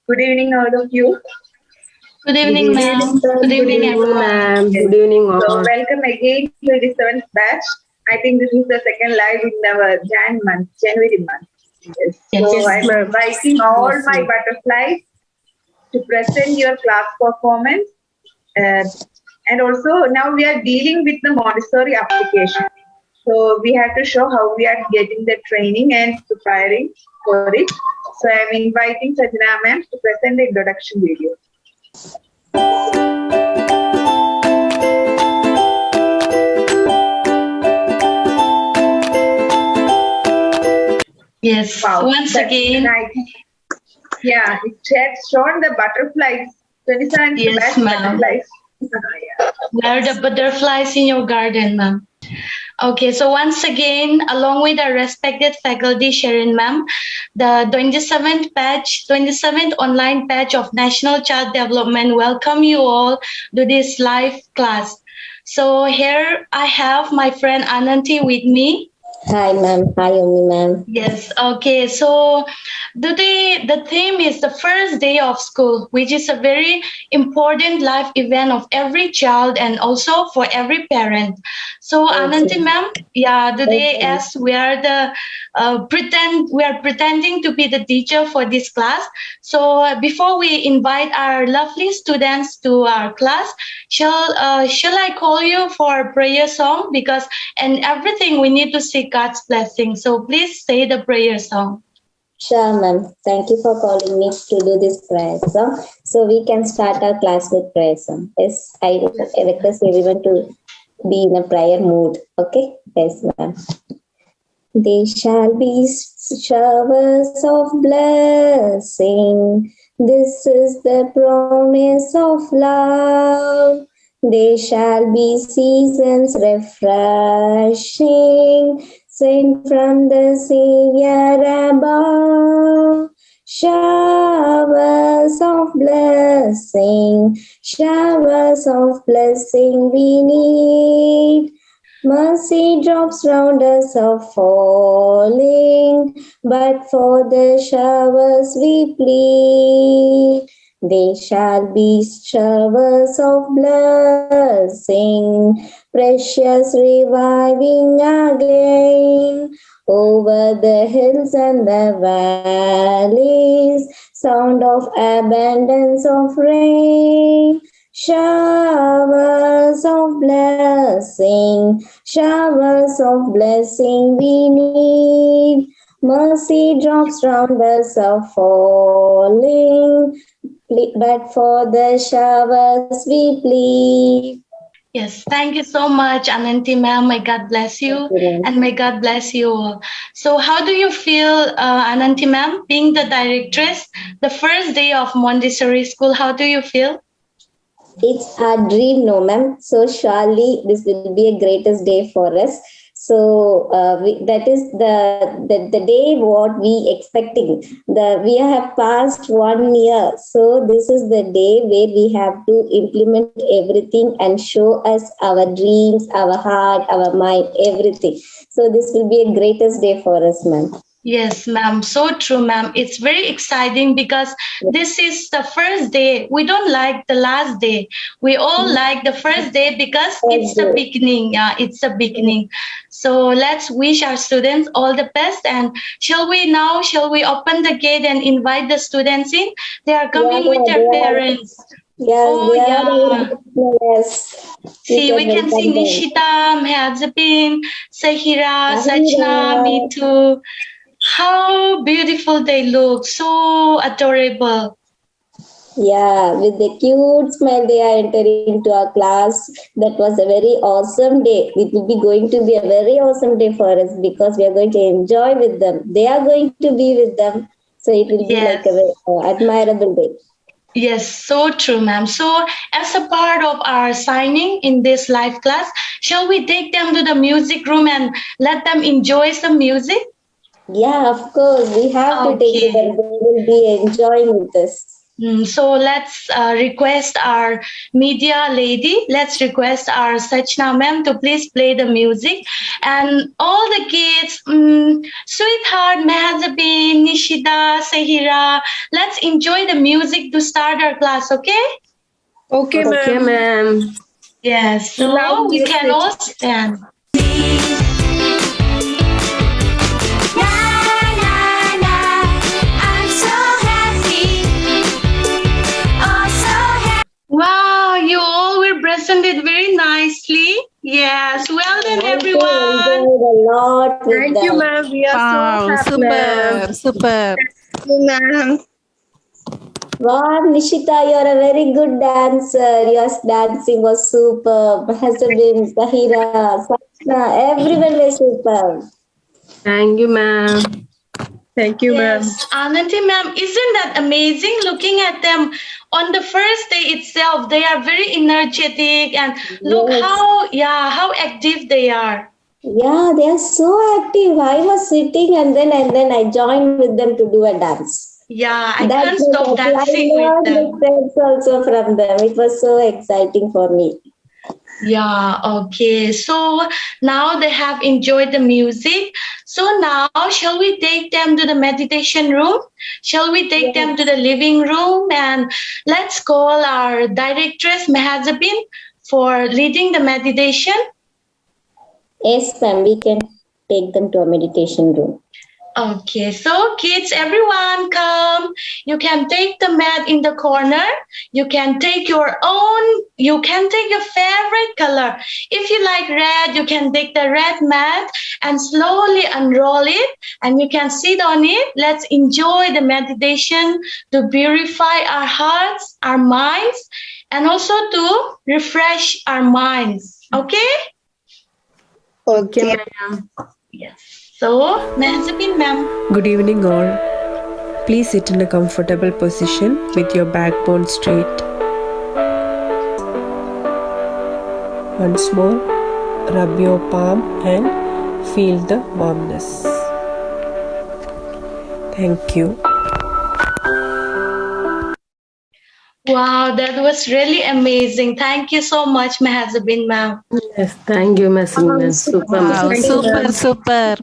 Good evening, all of you. Good evening, ma'am. Good evening, everyone. Ma'am. Yes. Good evening, So, all. welcome again to the 7th batch. I think this is the second live in our January month. Yes. Yes. So, Yes, I'm ma'am. inviting all Yes, my ma'am. butterflies to present your class performance. And also, now we are dealing with the Montessori application. So, we have to show how we are getting the training and preparing for it. So, I'm inviting Sajna ma'am to present the introduction video. Yes. Wow, Once that's again. nice. Yeah, it had shown the butterflies, 27th Yes, batch ma'am. butterflies. Yeah. Where are the butterflies in your garden, ma'am? Okay, so once again, along with our respected faculty, Sharon ma'am, the 27th batch, 27th online batch of National Child Development welcome you all to this live class. So here I have my friend Ananti with me. Hi, ma'am. Hi, Omi, ma'am. Yes, okay. So today the theme is the first day of school, which is a very important life event of every child and also for every parent. So Ananti ma'am, yeah, today as we are the we are pretending to be the teacher for this class. So before we invite our lovely students to our class, shall I call you for a prayer song, because and everything we need to seek God's blessing. So please say the prayer song. Sure, ma'am. Thank you for calling me to do this prayer song. So we can start our class with prayer song. Yes, I request everyone to be in a prayer mood. Okay? Yes, ma'am. There shall be showers of blessing. This is the promise of love. There shall be seasons refreshing, sent from the Savior above. Showers of blessing we need. Mercy drops round us are falling, but for the showers we plead. They shall be showers of blessing, precious reviving again. Over the hills and the valleys, sound of abundance of rain. Showers of blessing we need. Mercy drops round us are falling, but for the showers we plead. Yes, thank you so much, Ananti ma'am. May God bless you, and may God bless you all. So how do you feel, Ananti ma'am, being the directress, the first day of Montessori school? How do you feel? It's our dream, no, ma'am. So surely this will be a greatest day for us. So that is the day what we expecting. We have passed 1 year, so this is the day where we have to implement everything and show us our dreams, our heart, our mind, everything. So this will be a greatest day for us, ma'am. Yes, ma'am. So true, ma'am. It's very exciting because this is the first day. We don't like the last day. We all like the first day because it's the beginning. Yeah, it's the beginning. So let's wish our students all the best. And shall we open the gate and invite the students in? They are coming with their parents. Yes, Oh, yeah. Yes. See, we can see Nishita, Mehadzapin, Sahira, Sajna, me too. How beautiful they look, so adorable. Yeah, with the cute smile they are entering to our class. That was a very awesome day. It will be going to be a very awesome day for us because we are going to enjoy with them. They are going to be with them. So it will be like a very admirable day. Yes, so true, ma'am. So as a part of our signing in this live class, shall we take them to the music room and let them enjoy some music? Yeah, of course. We have to take them. They will be enjoying with us. So let's request our media lady. Let's request our Sachna ma'am to please play the music. And all the kids, sweetheart, Mehazabin, Nishida, Sahira, let's enjoy the music to start our class, okay? Okay, Okay, ma'am. ma'am. Yes, Love so we music. can all stand. Wow, you all were presented very nicely. Yes, well done, everyone. Enjoyed a lot with Thank you, them. ma'am. We are so Wow, happy. super, super. Thank you, ma'am. Wow, Nishita, you're a very good dancer. Your dancing was superb. Hasabin, Sahira, Sachna, everyone was superb. Thank you, ma'am. Thank you, ma'am. Yes, Ananti ma'am, isn't that amazing looking at them on the first day itself? They are very energetic and look Yes. how active they are. Yeah, they are so active. I was sitting and then I joined with them to do a dance. Yeah, I That can't was stop happy. dancing I with learned them. the steps also from them. It was so exciting for me. Yeah, okay. So now they have enjoyed the music. So now shall we take them to the meditation room? Shall we take them to the living room? And let's call our directress Mehazabin for leading the meditation. Yes, ma'am, we can take them to a meditation room. Okay, so kids, everyone come. You can take the mat in the corner. You can take your favorite color. If you like red, you can take the red mat and slowly unroll it and you can sit on it. Let's enjoy the meditation to purify our hearts, our minds, and also to refresh our minds. Okay? Okay, ma'am. Yes. So, Mehazabin ma'am. Good evening, all. Please sit in a comfortable position with your backbone straight. Once more, rub your palm and feel the warmness. Thank you. Wow, that was really amazing. Thank you so much, Mehazabin ma'am. Yes, thank you, ma'am. Super, Wow, ma'am. super, super.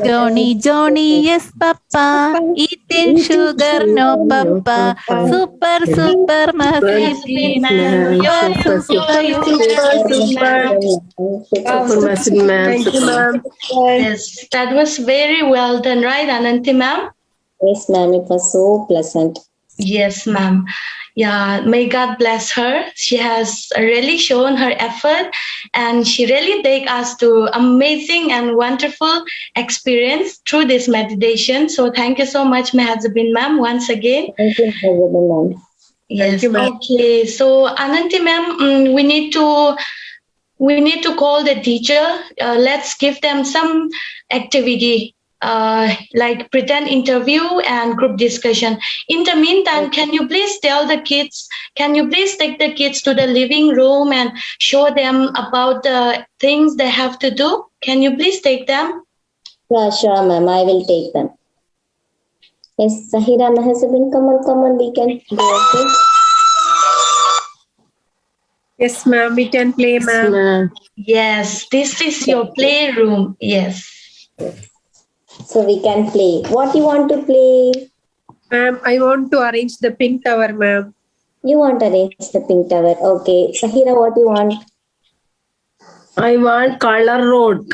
Johnny, Johnny, yes, Papa. Eating sugar, no, Papa. Super, super, Mehazabin ma'am. Super, super, Super, ma'am. Thank you, ma'am. Yes, that was very well done, right, Ananti ma'am? Yes, ma'am, it was so pleasant. Yes, ma'am. Yeah, may God bless her. She has really shown her effort and she really take us to amazing and wonderful experience through this meditation. So thank you so much, Mehazabin ma'am, once again. Thank you, Hasabin, ma'am. Yes, you, ma'am. okay. So Ananti ma'am, we need to call the teacher. Let's give them some activity. Like pretend interview and group discussion. In the meantime, can you please take the kids to the living room and show them about the things they have to do? Can you please take them? Yeah, sure, ma'am. I will take them. Yes, Sahira, Mahasabin, come on, we can go, okay? Yes, ma'am. We can play, ma'am. Yes, this is your playroom. Yes. So we can play. What you want to play? Ma'am, I want to arrange the pink tower, ma'am. You want to arrange the pink tower. Okay. Sahira, what you want? I want color road,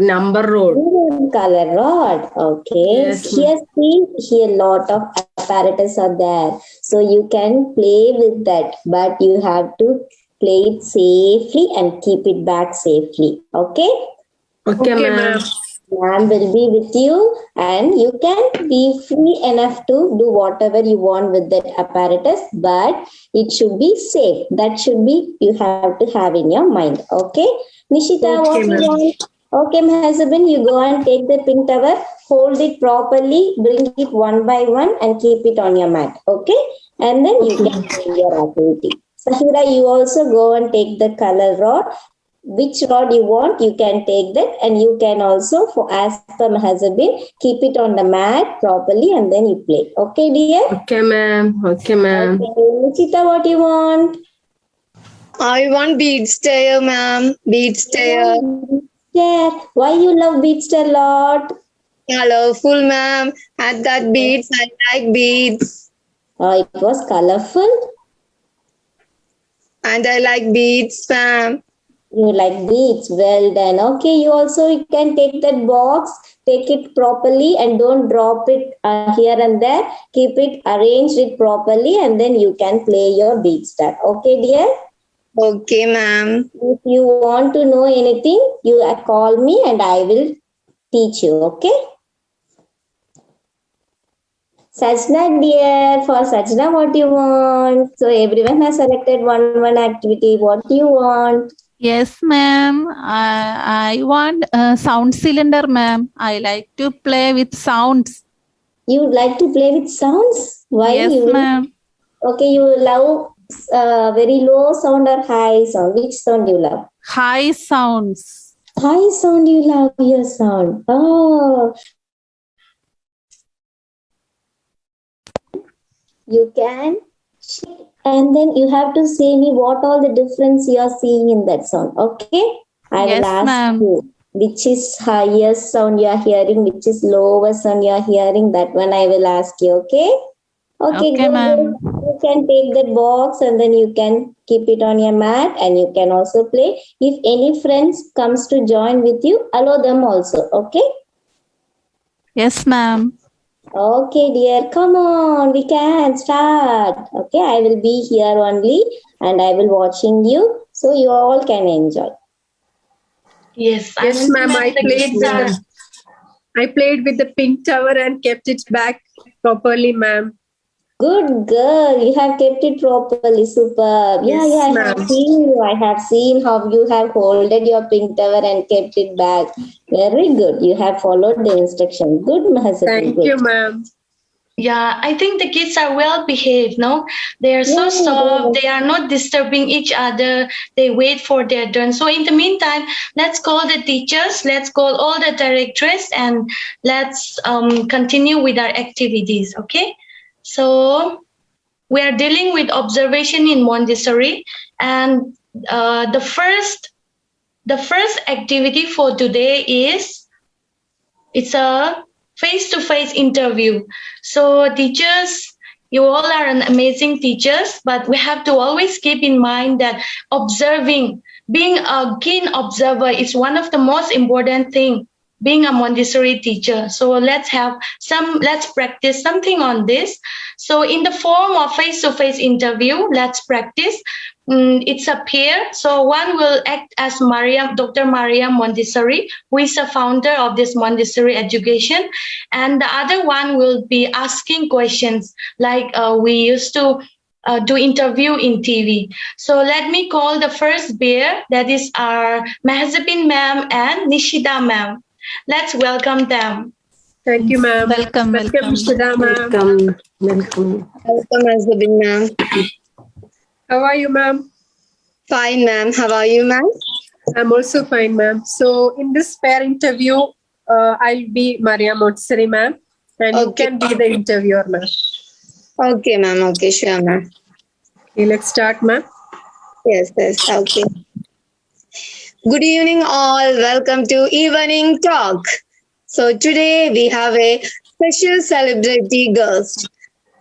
number road. You want color rod. Okay. Yes, ma'am. Here lot of apparatus are there. So you can play with that. But you have to play it safely and keep it back safely. Okay? Okay, ma'am. ma'am. Ma'am will be with you and you can be free enough to do whatever you want with that apparatus, but it should be safe. That should be, you have to have in your mind. Okay? Nishita, what you ma'am. want? Okay, my husband, you go and take the pink tower, hold it properly, bring it one by one and keep it on your mat. Okay? And then you can do your activity. Sahira, you also go and take the color rod. which rod you want, you can take that, and you can also, for as per my husband, keep it on the mat properly and then you play. Okay, dear? Okay, ma'am. Okay, ma'am. Okay. Nichita, what you want? I want bead stayer, ma'am. Bead stayer. Yeah. Why you love beads a lot? Colorful, ma'am. At that beads, I like beads. It was colorful. And I like beads, ma'am. You like beads. Well done. Okay, you can take that box, take it properly and don't drop it here and there. Keep it, arrange it properly and then you can play your bead star. Okay, dear? Okay, ma'am. If you want to know anything, you call me and I will teach you. Okay? Sajna, dear, for Sajna, what do you want? So everyone has selected one activity. What do you want? Yes, ma'am. I want a sound cylinder, ma'am. I like to play with sounds. You like to play with sounds? Why? Yes, ma'am. Okay, you love very low sound or high sound? Which sound you love? High sounds. High sound you love your sound. Oh. You can, and then you have to say me what all the difference you are seeing in that sound. Okay? I Yes, will ask ma'am. you which is highest sound you are hearing, which is lowest sound you are hearing. That one I will ask you. Okay? Okay, Okay, good. ma'am. You can take that box and then you can keep it on your mat and you can also play. If any friends comes to join with you, allow them also. Okay? Yes, ma'am. Okay, dear. Come on, we can start. Okay, I will be here only and I will watching you so you all can enjoy. Yes, Yes, ma'am. I played with the pink tower and kept it back properly, ma'am. Good girl. You have kept it properly. Superb. Yes, I ma'am. have seen you. I have seen how you have holded your pink tower and kept it back. Very good. You have followed the instruction. Good, Mahasati. Thank Good. you, ma'am. Yeah, I think the kids are well behaved, no? They are so Yeah, soft, they are not disturbing each other, they wait for their turn. So in the meantime, let's call the teachers, let's call all the directors and let's continue with our activities, okay? So we are dealing with observation in Montessori and the first activity for today is it's a face-to-face interview. So teachers, you all are an amazing teachers, but we have to always keep in mind that observing, being a keen observer is one of the most important things, being a Montessori teacher. So let's practice something on this. So in the form of face-to-face interview, let's practice. It's a pair. So one will act as Dr. Maria Montessori, who is the founder of this Montessori education. And the other one will be asking questions like we used to do interview in TV. So let me call the first pair. That is our Mahazabin ma'am and Nishida ma'am. Let's welcome them. Thank you, ma'am. Welcome. Shida, ma'am. Welcome. Welcome, Azabin, ma'am. How are you, ma'am? Fine, ma'am. How are you, ma'am? I'm also fine, ma'am. So in this pair interview, I'll be Maria Montessori, ma'am, and you Okay. can be the interviewer, ma'am. Okay, ma'am. Okay, sure, ma'am. Okay, let's start, ma'am. Yes, okay. Good evening, all. Welcome to Evening Talk. So today we have a special celebrity guest.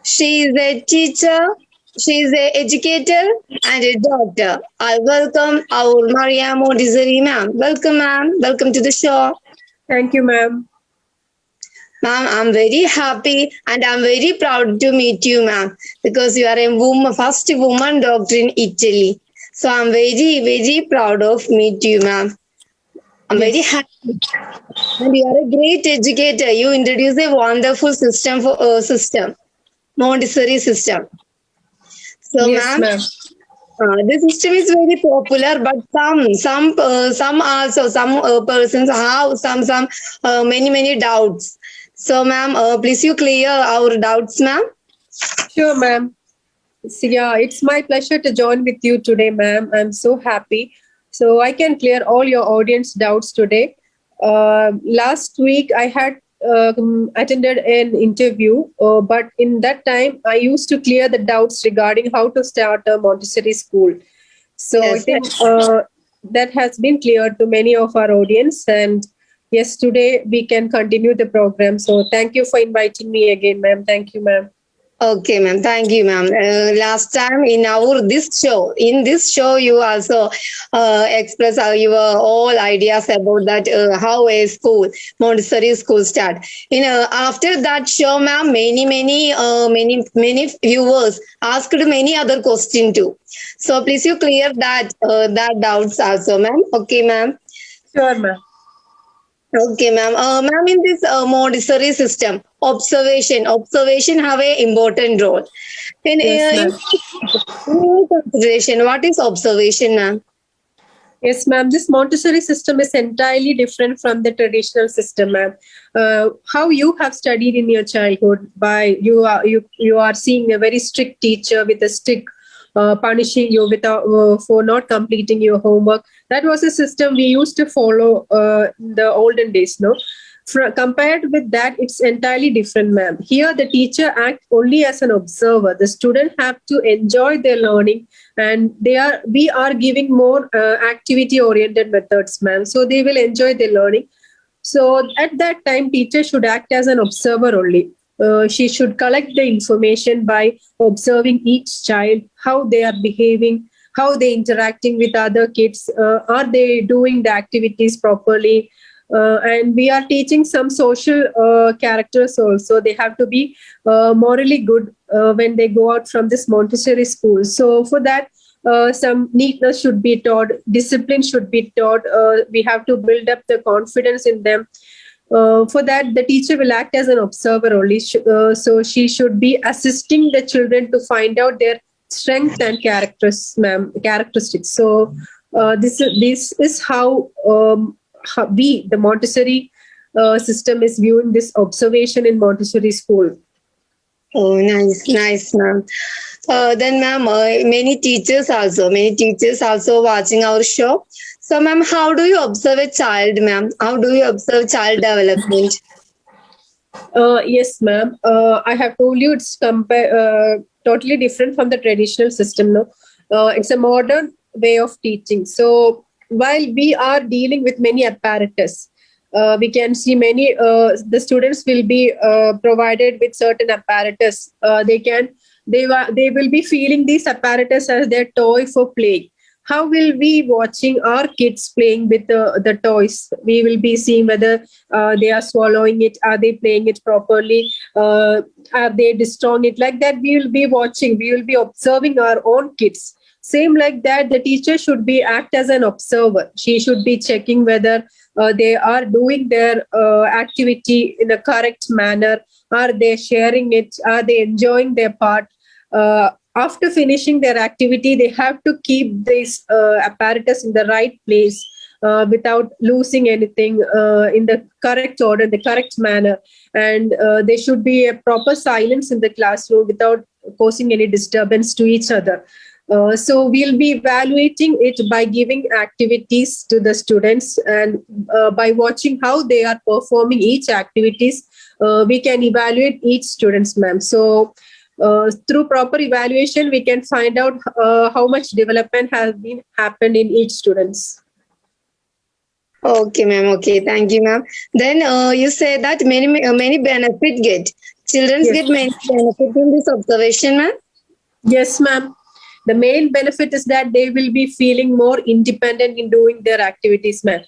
She is a teacher, she is an educator and a doctor. I welcome our Maria Montessori ma'am. Welcome, ma'am. Welcome to the show. Thank you, ma'am. Ma'am, I'm very happy and I'm very proud to meet you, ma'am, because you are a first woman doctor in Italy. So I'm very, very proud of meet you, ma'am. I'm very happy. And you are a great educator. You introduce a wonderful system for Montessori system. So, Yes, ma'am, the system is very popular, but some persons have some many doubts. So, ma'am, please you clear our doubts, ma'am. Sure, ma'am. So, yeah, it's my pleasure to join with you today, ma'am. I'm so happy. So I can clear all your audience doubts today. Last week I had attended an interview, but in that time I used to clear the doubts regarding how to start a Montessori school. So I Yes. think that has been cleared to many of our audience. And yes, today we can continue the program. So thank you for inviting me again, ma'am. Thank you, ma'am. Okay, ma'am. Thank you, ma'am. Last time in this show, you also express your all ideas about that how a school, Montessori school start. After that show, ma'am, many viewers asked many other questions too. So please you clear that doubts also, ma'am. Okay, ma'am. Sure, ma'am. Okay, ma'am. Ma'am, in this Montessori system, observation have a important role. Yes, ma'am. In consideration, what is observation, ma'am? Yes, ma'am. This Montessori system is entirely different from the traditional system, ma'am. How you have studied in your childhood, by you are seeing a very strict teacher with a stick punishing you for not completing your homework. That was a system we used to follow in the olden days. No, compared with that, it's entirely different, ma'am. Here, the teacher acts only as an observer. The student have to enjoy their learning, and we are giving more activity-oriented methods, ma'am. So they will enjoy their learning. So at that time, teacher should act as an observer only. She should collect the information by observing each child, how they are behaving, how they interacting with other kids, are they doing the activities properly, and we are teaching some social characters also. They have to be morally good when they go out from this Montessori school. So for that, some neatness should be taught, discipline should be taught. We have to build up the confidence in them. For that, the teacher will act as an observer only. So she should be assisting the children to find out their strength and characteristics. So this is how the Montessori system is viewing this observation in Montessori school. Oh, nice, ma'am. Then, ma'am, many teachers also watching our show. So, ma'am, how do you observe a child, ma'am? How do you observe child development? Yes, ma'am. I have told you it's totally different from the traditional system. No, it's a modern way of teaching. So while we are dealing with many apparatus, we can see many. The students will be provided with certain apparatus. They will be feeling these apparatus as their toy for play. How will we watching our kids playing with the toys? We will be seeing whether they are swallowing it, are they playing it properly, are they destroying it? Like that, we will be watching, we will be observing our own kids. Same like that, the teacher should be act as an observer. She should be checking whether they are doing their activity in a correct manner. Are they sharing it? Are they enjoying their part? After finishing their activity, they have to keep this apparatus in the right place without losing anything, in the correct order, the correct manner. And there should be a proper silence in the classroom without causing any disturbance to each other. So we'll be evaluating it by giving activities to the students, and by watching how they are performing each activities, we can evaluate each students, ma'am. So through proper evaluation, we can find out how much development has been happened in each students. Okay, ma'am. Okay, thank you, ma'am. Then you say that many benefit get. Children Yes. get many benefit in this observation, ma'am. Yes, ma'am. The main benefit is that they will be feeling more independent in doing their activities, ma'am.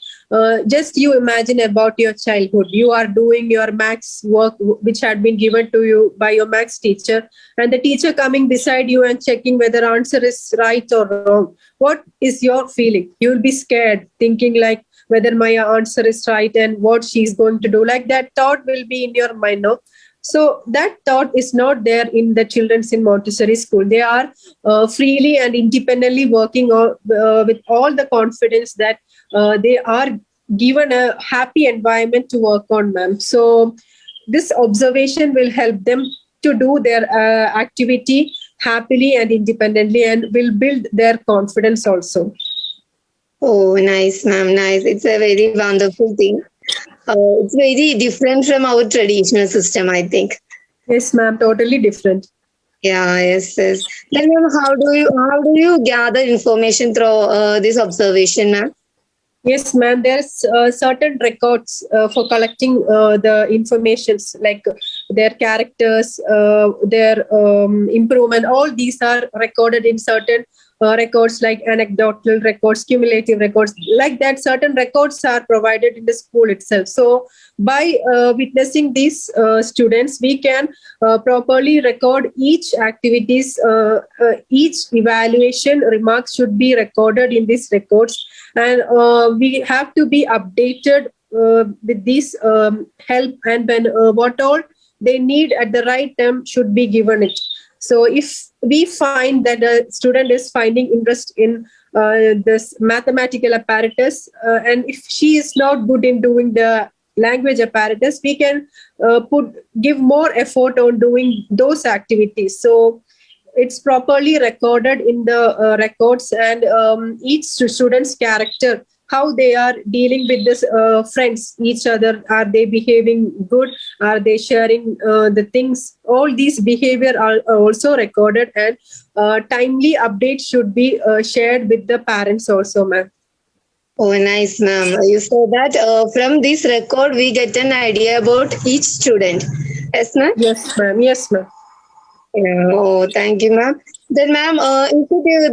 Just you imagine about your childhood. You are doing your maths work, which had been given to you by your maths teacher, and the teacher coming beside you and checking whether answer is right or wrong. What is your feeling? You will be scared, thinking like whether my answer is right and what she's going to do. Like that thought will be in your mind, no? So that thought is not there in the children's in Montessori school. They are freely and independently working with all the confidence that they are given a happy environment to work on, ma'am. So this observation will help them to do their activity happily and independently, and will build their confidence also. Oh, nice, ma'am. Nice. It's a very wonderful thing. It's very different from our traditional system, I think. Yes, ma'am. Totally different. Yeah, yes, yes. Then, ma'am, how do you gather information through this observation, ma'am? Yes, ma'am. There's certain records for collecting the informations like their characters, their improvement. All these are recorded in certain records like anecdotal records, cumulative records. Like that, certain records are provided in the school itself. So by witnessing these students, we can properly record each activities, each evaluation remarks should be recorded in these records, and we have to be updated with this help, and when what all they need at the right time should be given it. So if we find that a student is finding interest in this mathematical apparatus, and if she is not good in doing the language apparatus, we can give more effort on doing those activities. So it's properly recorded in the records, and each student's character, how they are dealing with this friends, each other, are they behaving good, are they sharing the things, all these behavior are also recorded, and timely updates should be shared with the parents also, ma'am. Oh, nice, ma'am. You said that from this record, we get an idea about each student. Yes, ma'am? Yes, ma'am. Yes, ma'am. Yeah. Oh, thank you, ma'am. Then, ma'am,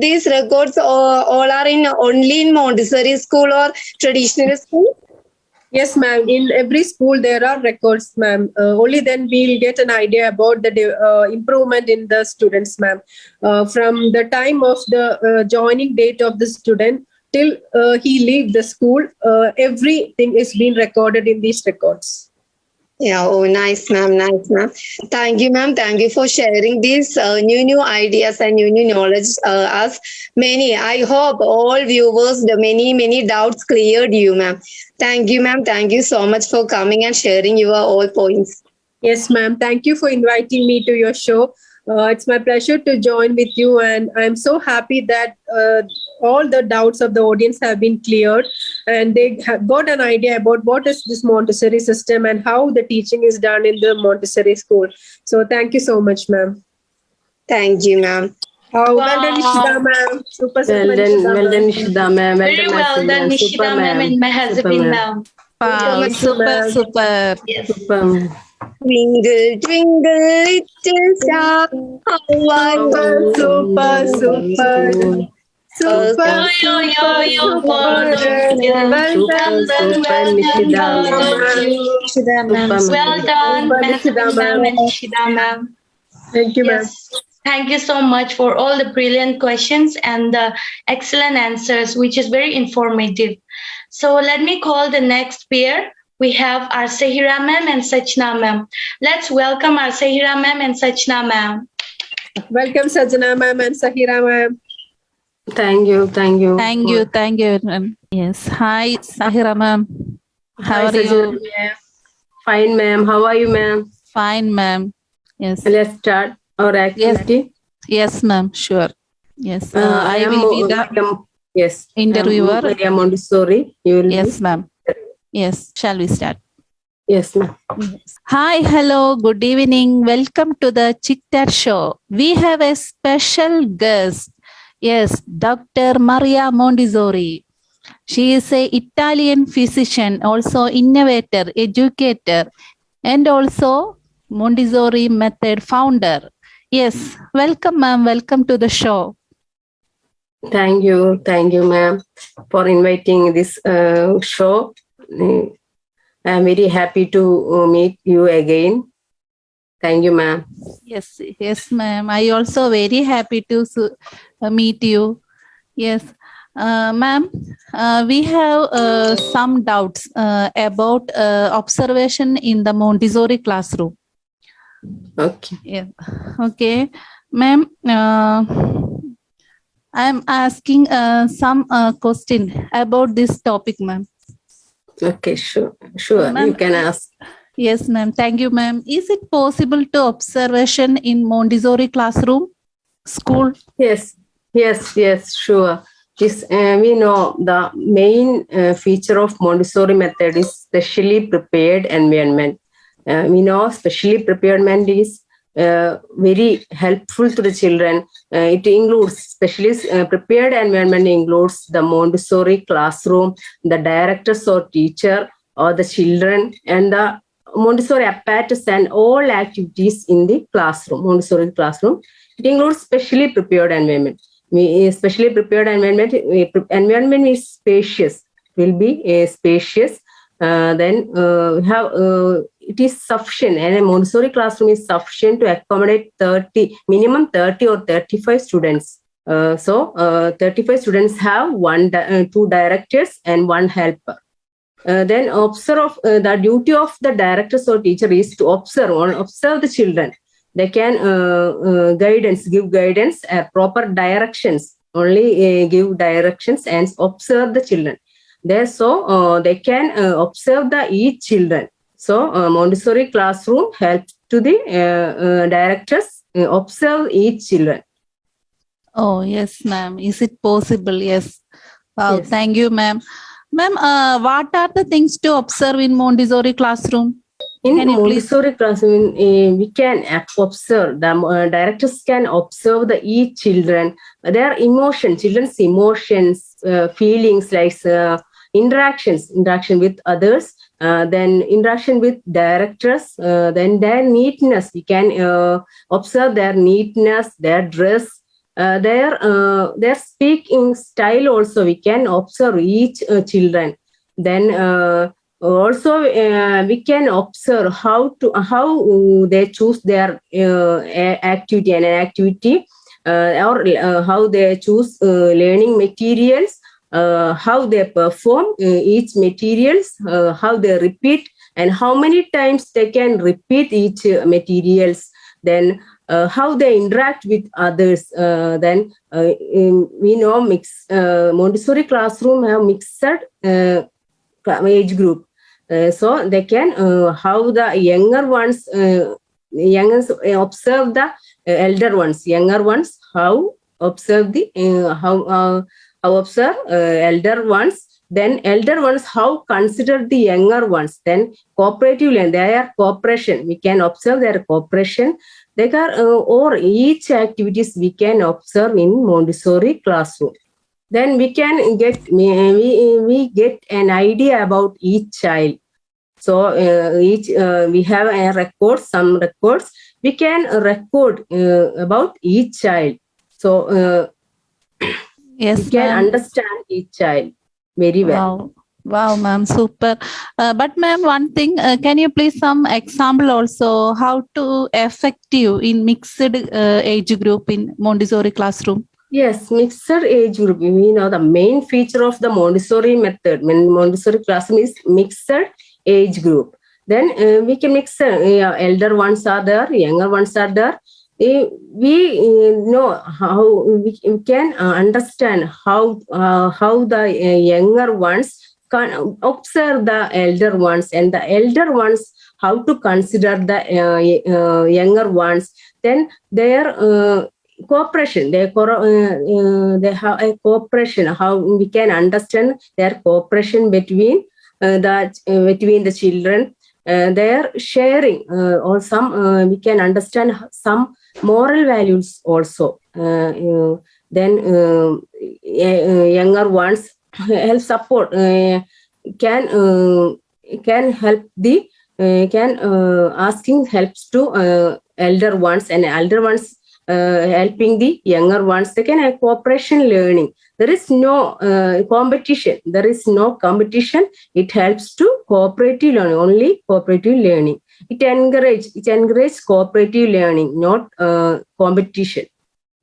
these records all are only in Montessori school or traditional school? Yes, ma'am. In every school, there are records, ma'am. Only then we'll get an idea about the improvement in the students, ma'am. From the time of the joining date of the student till he leave the school, everything is being recorded in these records. Yeah, oh, nice, ma'am, nice, ma'am. Thank you, ma'am. Thank you for sharing these new ideas and new knowledge us. I hope all viewers, the many doubts cleared you, ma'am. Thank you, ma'am. Thank you so much for coming and sharing your all points. Yes, ma'am. Thank you for inviting me to your show. It's my pleasure to join with you, and I'm so happy that all the doubts of the audience have been cleared, and they have got an idea about what is this Montessori system and how the teaching is done in the Montessori school. So thank you so much, ma'am. Thank you, ma'am. Oh, well done, Nishida, ma'am. Super, Well done, Nishida, ma'am. Very well done, Nishida ma'am and Mahazabin ma'am. Wow, super. Yes. Super, ma'am. Twinkle, twinkle, little star, how I Super. Well done, ma'am and Nishida ma'am. Thank you, ma'am. Yes. Thank you so much for all the brilliant questions and the excellent answers, which is very informative. So let me call the next pair. We have our Sahira ma'am and Sachna ma'am. Let's welcome our Sahira ma'am and Sachna ma'am. Welcome, Sajana ma'am and Sahira ma'am. Thank you. Thank you, ma'am. Yes. Hi, Sahira ma'am. How are you? Fine, ma'am. How are you, ma'am? Fine, ma'am. Yes. Let's start our activity. Yes, ma'am. Sure. Yes. I will be the interviewer. Maria Montessori. You will Yes, ma'am. Yes. Shall we start? Yes, ma'am. Hi, hello, good evening. Welcome to the Chit Chat Show. We have a special guest. Yes, Dr. Maria Montessori. She is an Italian physician, also innovator, educator, and also Montessori method founder. Yes, welcome, ma'am. Welcome to the show. Thank you, ma'am, for inviting this show. I'm very happy to meet you again. Thank you, ma'am. Yes, ma'am. I also very happy to meet you. Yes, ma'am. We have some doubts about observation in the Montessori classroom. Okay. Yeah. Okay, ma'am. I'm asking some question about this topic, ma'am. Okay, sure. You can ask. Yes, ma'am. Thank you, ma'am. Is it possible to observation in Montessori classroom school? Yes, sure. We know the main feature of Montessori method is specially prepared environment. We know specially preparedment is very helpful to the children. It includes specially prepared environment includes the Montessori classroom, the directors or teacher or the children, and the Montessori apparatus and all activities in the classroom, Montessori classroom. It includes specially prepared environment. Specially prepared environment is spacious, will be spacious. Then we have it is sufficient, and a Montessori classroom is sufficient to accommodate minimum 30 or 35 students. So 35 students have two directors and one helper. Then the duty of the directors or teacher is to observe the children. They can give guidance, proper directions, only give directions and observe the children. They can observe each children. So Montessori classroom helps to the directors observe each children. Oh, yes, ma'am. Is it possible? Yes. Wow, Yes. Thank you, ma'am. Ma'am, what are the things to observe in Montessori classroom? In Can you please- Montessori classroom, we can observe, the directors can observe each children, their children's emotions, feelings like interaction with others, then interaction with directors, then their neatness. We can observe their neatness, their dress, their speaking style also. We can observe each children. Then also we can observe how they choose their activity and activity, or how they choose learning materials, how they perform each materials, how they repeat, and how many times they can repeat each materials. Then how they interact with others. Then we know Montessori classroom have mixed age group. So they can how the younger ones observe the elder ones. Younger ones how observe the how observe elder ones. Then elder ones how consider the younger ones. Then cooperative learning, their cooperation. We can observe their cooperation. They are or each activities we can observe in Montessori classroom. Then we can get we get an idea about each child. So we have some records. We can record about each child. So Yes, we can ma'am. understand each child very well. Wow, ma'am, super. But ma'am, one thing, can you please some example also how to effective in mixed age group in Montessori classroom? Yes, mixed age group. We know the main feature of the Montessori method when Montessori classroom is mixed age group. Then we can mix elder ones are there, younger ones are there. We know how we can understand how the younger ones can observe the elder ones, and the elder ones how to consider the younger ones. Then their cooperation, they have a cooperation. How we can understand their cooperation between the children. Their sharing, or some we can understand some moral values also. Then younger ones help support, can help the can asking helps to elder ones, and elder ones helping the younger ones. They can have cooperation learning. There is no competition. There is no competition. It helps to cooperative learning, only cooperative learning. It encourages cooperative learning, not competition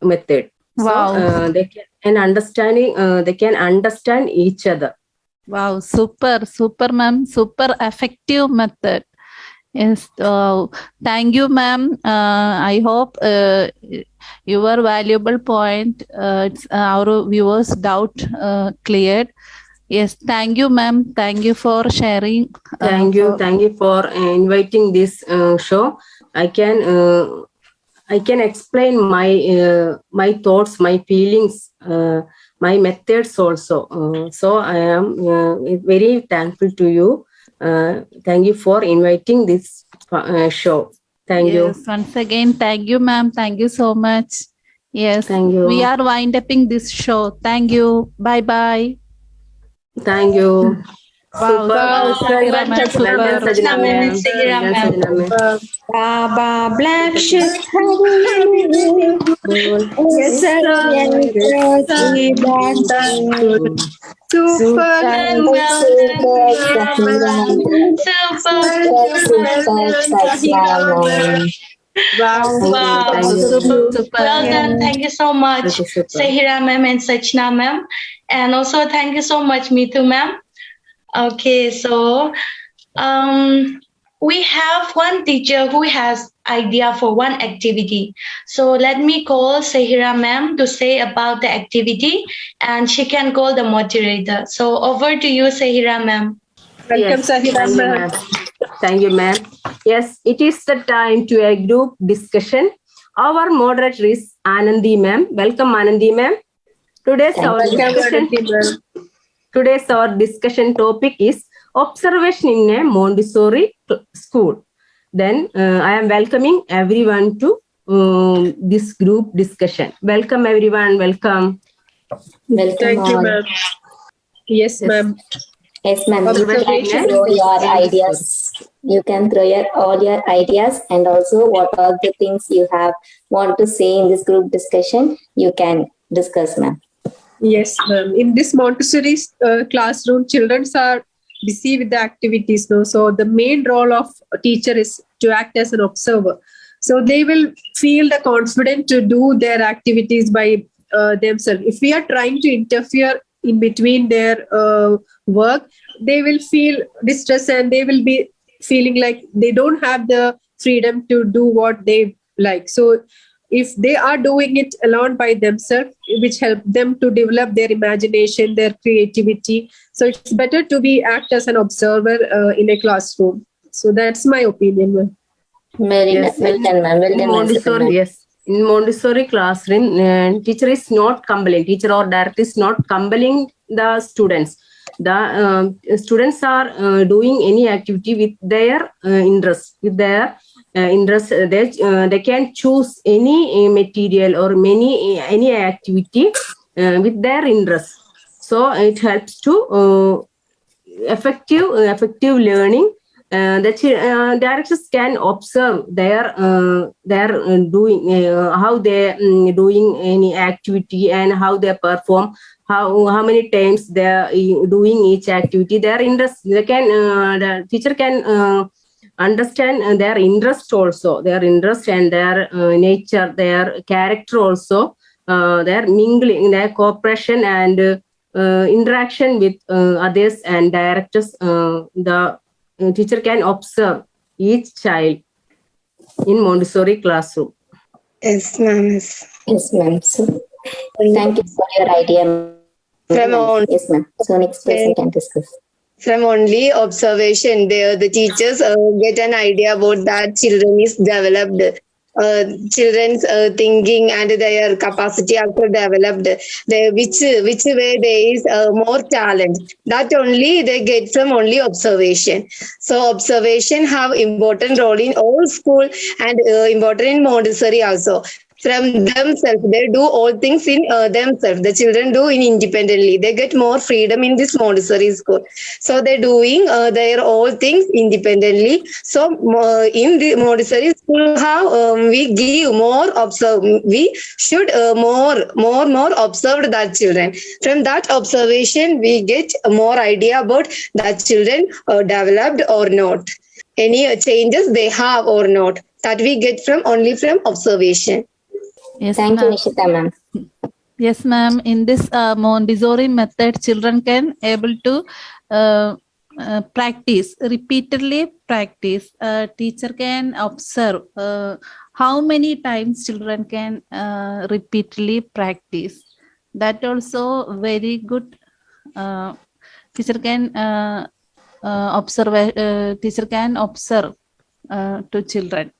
method. Wow. So they can understand each other. Wow, super, ma'am, super effective method. Yes, thank you, ma'am. I hope your valuable point, it's our viewers' doubt cleared. Yes, thank you, ma'am. Thank you for sharing. Thank you for inviting this show. I can I can explain my thoughts, my feelings, my methods also. So I am very thankful to you. Thank you for inviting this show. Thank you. Yes, once again, thank you, ma'am. Thank you so much. Yes, Thank you. we are wind upping this show. Thank you. Bye bye. Thank you. Wow, Super. Sahira ma'am, Well super. done, Sajna ma'am. Sahira Well done, ma'am. Sajna ma'am. Baba black ship Yes, sir. Super. Wow. Wow. Thank you. Super, super. Well done. Thank you so much, Thank you, super. Sahira ma'am and Sachna ma'am. And also thank you so much, Mithu ma'am. Okay, so we have one teacher who has idea for one activity. So let me call Sahira ma'am to say about the activity, and she can call the moderator. So over to you, Sahira ma'am. Welcome, Yes, Sahira thank you, ma'am. ma'am. Thank you, ma'am. Yes, it is the time to a group discussion. Our moderator is Anandi ma'am. Welcome, Anandi ma'am. Today's our discussion topic is observation in a Montessori school. Then I am welcoming everyone to this group discussion. Welcome, everyone. Welcome. Welcome Thank you, all. ma'am. Yes, ma'am. Yes, ma'am. You can Observation. throw your ideas. You can throw all your ideas, and also what are the things you want to say in this group discussion. You can discuss, ma'am. Yes, ma'am. In this Montessori classroom, children are busy with the activities. No? So the main role of a teacher is to act as an observer. So they will feel the confidence to do their activities by themselves. If we are trying to interfere in between their work, they will feel distressed and they will be feeling like they don't have the freedom to do what they like. So if they are doing it alone by themselves, which help them to develop their imagination, their creativity. So it's better to be act as an observer in a classroom. So that's my opinion, ma'am. Very Yes, well done, ma'am. Well in done, Montessori, ma'am. yes. In Montessori classroom, teacher is not compelling. Teacher or director is not compelling the students. The students are doing any activity with their interest. With their interest, they can choose any material or any activity with their interest. So it helps to effective learning. The directors can observe their doing how they doing any activity and how they perform, how many times they are doing each activity. Their interest, they can the teacher can understand their interest also, their interest and their nature, their character also, their mingling, their cooperation and interaction with others and directors. The teacher can observe each child in Montessori classroom. Yes, ma'am. Yes, ma'am. So, thank you for your idea, ma'am. Yes, ma'am. So next person can discuss. From only observation, the teachers get an idea about that children is developed. Children's thinking and their capacity after developed, which way there is more talent, that only they get from only observation. So observation have important role in all school and important in Montessori also. From themselves, they do all things in themselves. The children do in independently. They get more freedom in this Montessori school. So they're doing their all things independently. So in the Montessori school, how we give more observe. We should more observe that children. From that observation, we get more idea about that children developed or not. Any changes they have or not. That we get from only from observation. Yes, Thank you, ma'am. Nishita, ma'am. Yes, ma'am. In this Montessori method, children can able to practice, repeatedly practice. Teacher can observe how many times children can repeatedly practice. That also very good. Teacher can observe. Teacher can observe to children.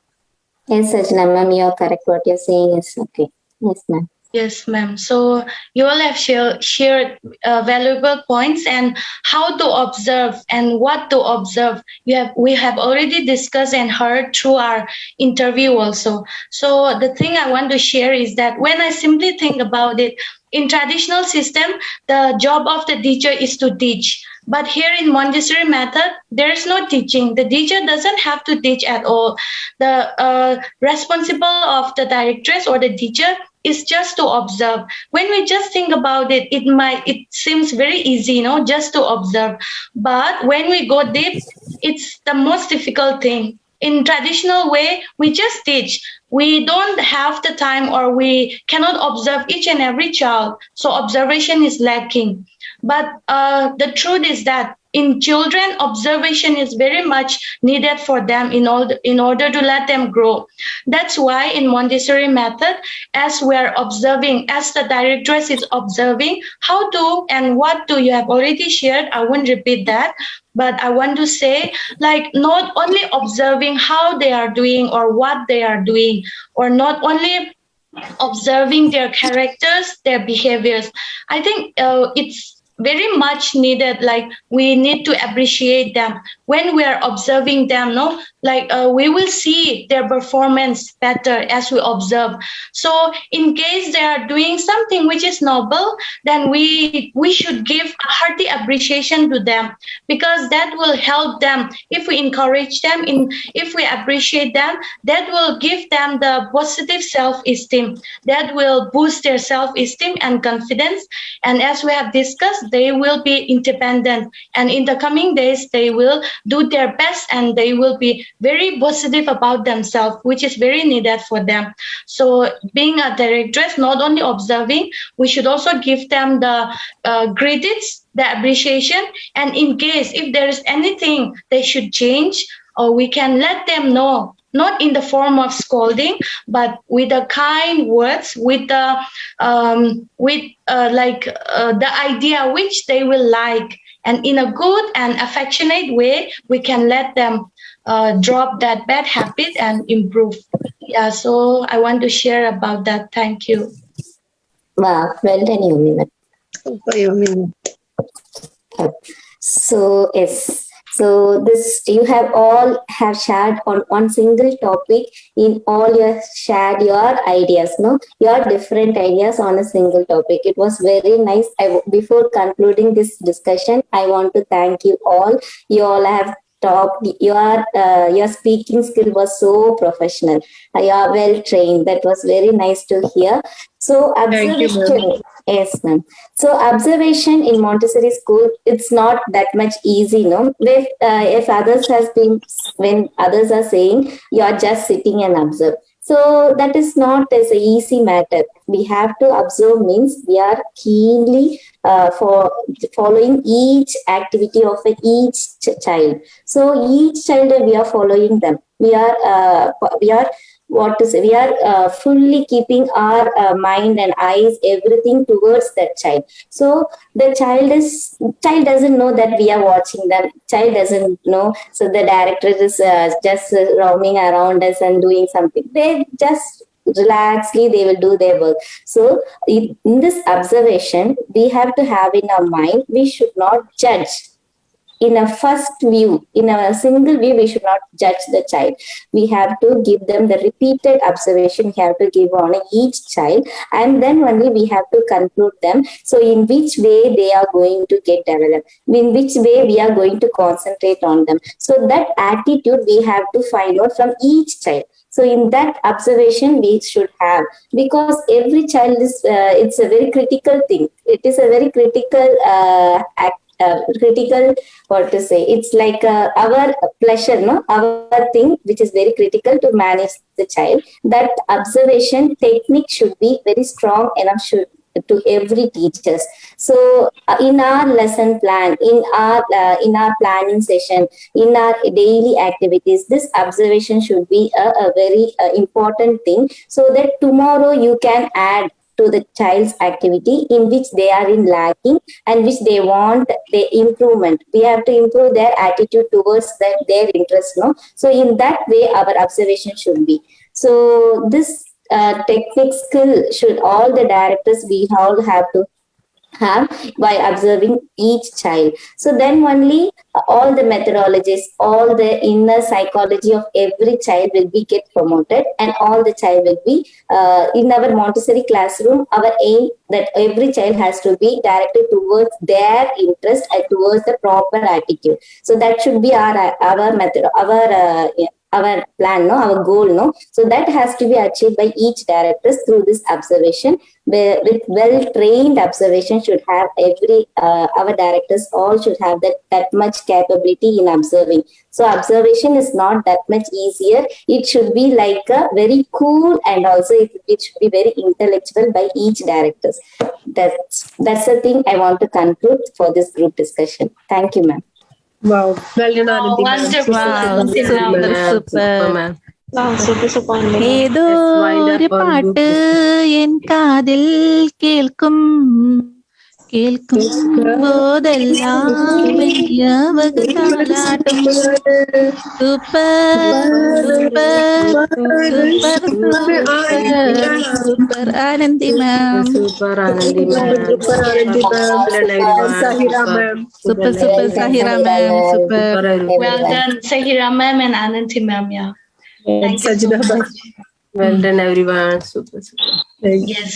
Yes, Sajna ma'am, you are correct. What you're saying is okay. Yes, ma'am. Yes, ma'am. So you all have shared valuable points and how to observe and what to observe. We have already discussed and heard through our interview also. So the thing I want to share is that when I simply think about it, in traditional system, the job of the teacher is to teach. But here in Montessori method, there is no teaching. The teacher doesn't have to teach at all. The responsible of the directress or the teacher is just to observe. When we just think about it, it seems very easy, just to observe. But when we go deep, it's the most difficult thing. In traditional way, we just teach. We don't have the time, or we cannot observe each and every child. So observation is lacking. But the truth is that in children, observation is very much needed for them in order to let them grow. That's why in Montessori method, as we're observing, as the directress is observing how to and what to, you have already shared, I won't repeat that. But I want to say, like, not only observing how they are doing or what they are doing, or not only observing their characters, their behaviors. I think it's very much needed. Like, we need to appreciate them when we are observing them. No, like we will see their performance better as we observe. So, in case they are doing something which is noble, then we should give a hearty appreciation to them, because that will help them. If we encourage them, if we appreciate them, that will give them the positive self-esteem. That will boost their self-esteem and confidence. And as we have discussed, they will be independent. And in the coming days, they will do their best and they will be very positive about themselves, which is very needed for them. So being a directress, not only observing, we should also give them the credits, the appreciation. And in case if there is anything they should change, or we can let them know, not in the form of scolding, but with the kind words, with the the idea which they will like, and in a good and affectionate way, we can let them drop that bad habit and improve. Yeah, so I want to share about that. Thank you. Wow, well done, Yumina. Super, Yumina. So yes. So this you have all have shared on one single topic. In all you shared your ideas, no, your different ideas on a single topic. It was very nice. Before concluding this discussion, I want to thank you all. You all have talked. Your speaking skill was so professional. You are well trained. That was very nice to hear. So observation. Thank you, ma'am. Yes, ma'am. So observation in Montessori school, it's not that much easy, no? If when others are saying you are just sitting and observe. So that is not as an easy matter. We have to observe means we are keenly for following each activity of each child. So each child we are following them. We are fully keeping our mind and eyes, everything towards that child. So the child doesn't know that we are watching them. Child doesn't know. So the director is just roaming around us and doing something. They just relaxedly they will do their work. So in this observation, we have to have in our mind, we should not judge. In a first view, in a single view, we should not judge the child. We have to give them the repeated observation. We have to give on each child, and then only we have to conclude them. So in which way they are going to get developed, in which way we are going to concentrate on them. So that attitude we have to find out from each child. So in that observation we should have, because every child is, it's a very critical thing. It is a very critical what to say, it's like our pleasure, no, our thing which is very critical to manage the child. That observation technique should be very strong enough to every teachers. So in our lesson plan, in our planning session, in our daily activities, this observation should be a very important thing, so that tomorrow you can add to the child's activity in which they are in lacking and which they want the improvement. We have to improve their attitude towards their interest, no? So in that way, our observation should be. So this technique skill should all the directors we all have to have by observing each child. So then only all the methodologies, all the inner psychology of every child will be get promoted, and all the child will be in our Montessori classroom. Our aim that every child has to be directed towards their interest and towards the proper attitude. So that should be our method, our plan, no, our goal, no. So that has to be achieved by each director through this observation. With well-trained observation should have our directors all should have that much capability in observing. So observation is not that much easier. It should be like a very cool, and also it should be very intellectual by each directors. That's the thing I want to conclude for this group discussion. Thank you, ma'am. Wow. Well done, Anandi. Wonderful. Wow, super. ma'am. ഏതോ ഒരു പാട്ട് N കാതിൽ കേൾക്കും കേൾക്കുമ്പോതെല്ലാം താലാട്ടും. Super Anandi ma'am. Super Anandi ma'am. Sahira ma'am. Super Sahira ma'am. Super. Well done, Sahira ma'am and Ananthi ma'am. Yeah. Thank you so Sajna ma'am. much. Well done everyone. Super. Yes.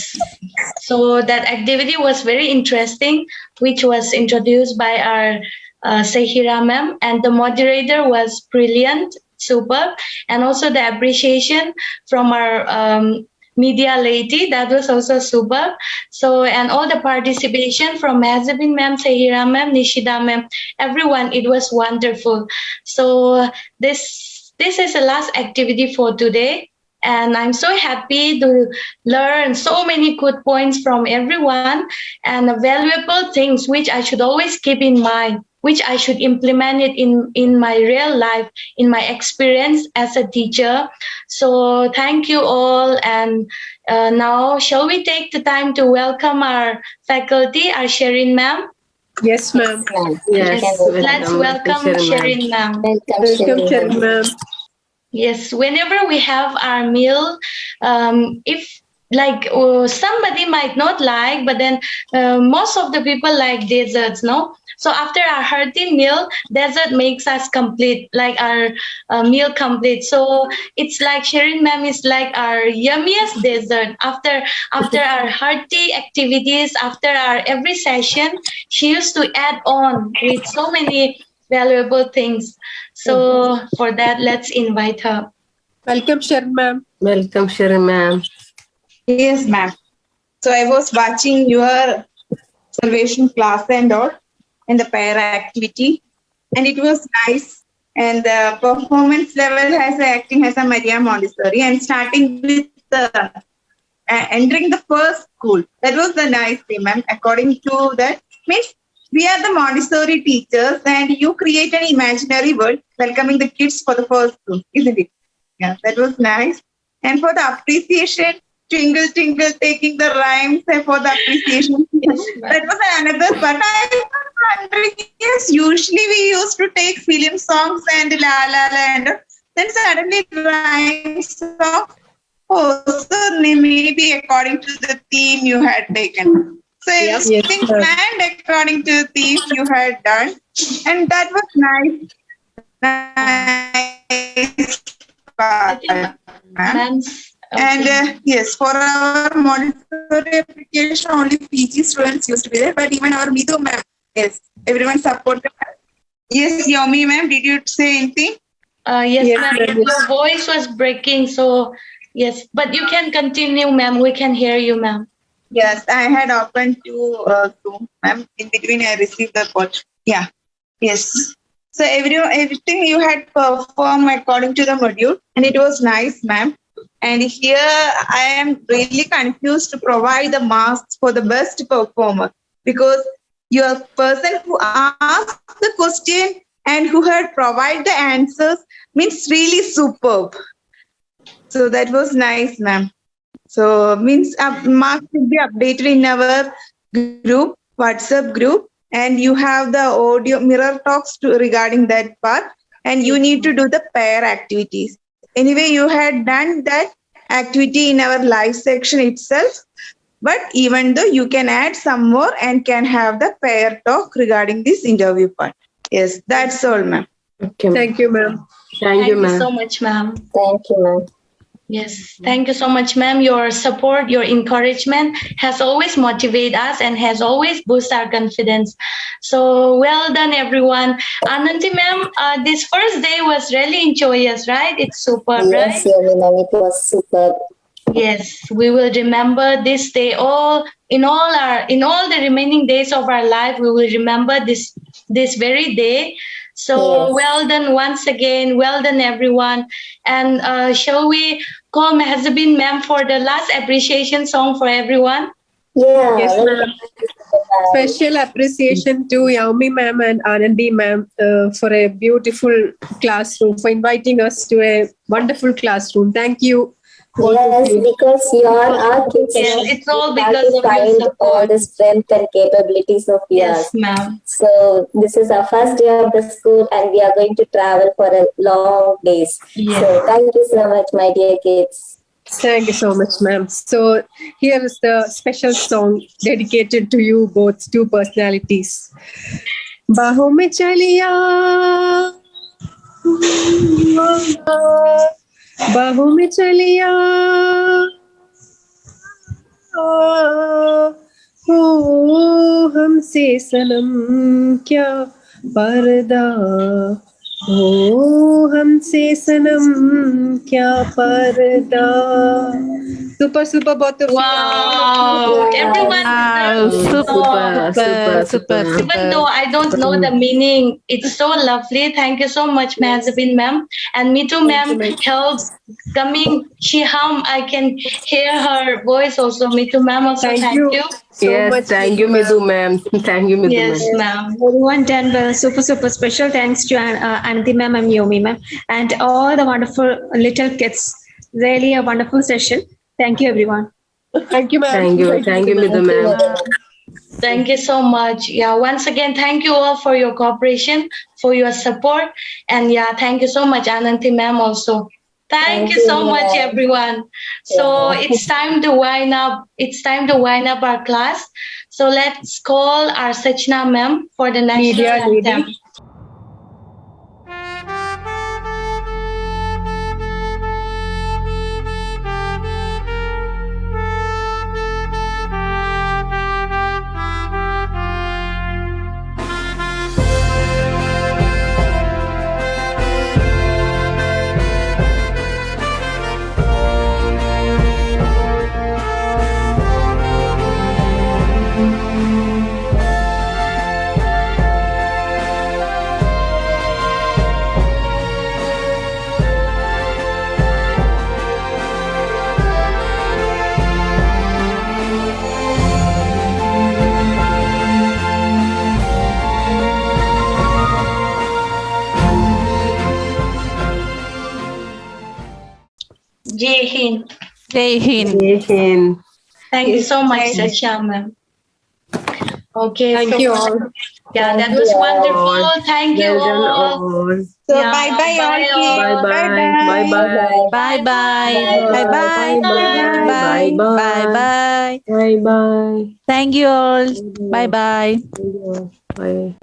So that activity was very interesting, which was introduced by our Sahira ma'am, and the moderator was brilliant, superb, and also the appreciation from our media lady, that was also superb. So, and all the participation from Mazabin ma'am, Sahira ma'am, Nishida ma'am, everyone, it was wonderful. So this is the last activity for today. And I'm so happy to learn so many good points from everyone and valuable things which I should always keep in mind, which I should implement it in my real life, in my experience as a teacher. So thank you all. And now shall we take the time to welcome our faculty, our Sherin ma'am? Yes, ma'am. Yes. Let's welcome Sherin ma'am. Welcome, Sharon ma'am. Yes, whenever we have our meal, if like somebody might not like, but then most of the people like desserts, no? So after our hearty meal, dessert makes us complete, like our meal complete. So it's like Sherin ma'am is like our yummiest dessert. After our hearty activities, after our every session, she used to add on with so many valuable things. So for that, let's invite her. Welcome, Sharon ma'am. Welcome Sharon ma'am. Yes, ma'am. So I was watching your observation class and all, and the pair activity, and it was nice. And the performance level has acting as a Maria Montessori, and starting with entering the first school. That was the nice thing, ma'am. According to that, means we are the Montessori teachers, and you create an imaginary world welcoming the kids for the first school, isn't it? Yeah, that was nice. And for the appreciation, twinkle, twinkle, taking the rhymes for the appreciation. That was another part. I was wondering, yes, usually we used to take film songs and la la la, and then suddenly rhymes song. Oh, so maybe according to the theme you had taken. So everything planned according to the theme you had done, and that was nice. And yes, for our Montessori application, only PG students used to be there, but even our Midu ma'am, yes, everyone supported us. Yes, Yomi ma'am, did you say anything? Yes, ma'am. Your voice was breaking, so yes, but you can continue, ma'am. We can hear you, ma'am. Yes, I had opened to Zoom, ma'am. In between, I received the call. Yeah, yes. So everything you had performed according to the module, and it was nice, ma'am. And here I am really confused to provide the marks for the best performer, because your person who asked the question and who had provided the answers means really superb. So that was nice, ma'am. So means marks will be updated in our group, WhatsApp group, and you have the audio mirror talks regarding that part, and you need to do the pair activities. Anyway, you had done that activity in our live section itself. But even though you can add some more and can have the pair talk regarding this interview part. Yes, that's all, ma'am. Okay, ma'am. Thank you, ma'am. Thank you, ma'am. so much, ma'am. Thank you, ma'am. Yes, thank you so much, ma'am. Your support, your encouragement has always motivated us and has always boosted our confidence. So well done, everyone. Ananti, ma'am, this first day was really enjoyous, right? It's super, Yes, right? Yomi, ma'am, it was superb. Yes, we will remember this day in all the remaining days of our life. We will remember this very day. So Yes. well done once again. Well done, everyone. And shall we call Mahazabin ma'am for the last appreciation song for everyone? Yeah. Yes, welcome ma'am. to the Special appreciation to Yaumi ma'am and Anandi ma'am for a beautiful classroom, for inviting us to a wonderful classroom. Thank you. both of Yes, you. because you are our kids. Yes, and it's all we have because to of your find all support. the strength and capabilities of yours. Yes, ma'am. So this is our first day of the school and we are going to travel for a long days. Yes. So thank you so much, my dear kids. Thank you so much, ma'am. So here is the special song dedicated to you both, two personalities. बाहों में चलिया बाहों में चलिया ओ हमसे सनम क्या पर्दा ओ हमसे सनम क्या पर्दा super both of you. Wow, everyone Wow, deserves this song. super. Even though I don't know the meaning, it's so lovely. Thank you so much, Mahazabin ma'am. And me too, ma'am, helped coming. She hum. I can hear her voice also. Me too, ma'am. Also, Thank thank you. you. So Yes, much, thank you, Midu ma'am. Thank you, Midu Yes, ma'am. ma'am. Everyone done well. Super special thanks to Anandi ma'am and Yomi ma'am and all the wonderful little kids. Really a wonderful session. Thank you, everyone. Thank you, ma'am. Thank you, Midu ma'am. Thank you so much. Yeah, once again, thank you all for your cooperation, for your support. And yeah, thank you so much, Ananti ma'am also. Thank you so much, ma'am. everyone. So Yeah. it's time to wind up. It's time to wind up our class. So let's call our Sachna ma'am for the national Media lady. anthem. Jai Hind. Jai Hind. Jai Hind. Thank you so much, Sachna ma'am. Okay. Thank so you all. Yeah, that Thank was you all. wonderful. Thank you Well done all. all. So Yeah, bye-bye all. bye Please. all. Bye-bye. Bye-bye. Bye bye. Bye bye. Bye-bye. Bye bye. Bye-bye. Thank you all. Bye bye. Bye.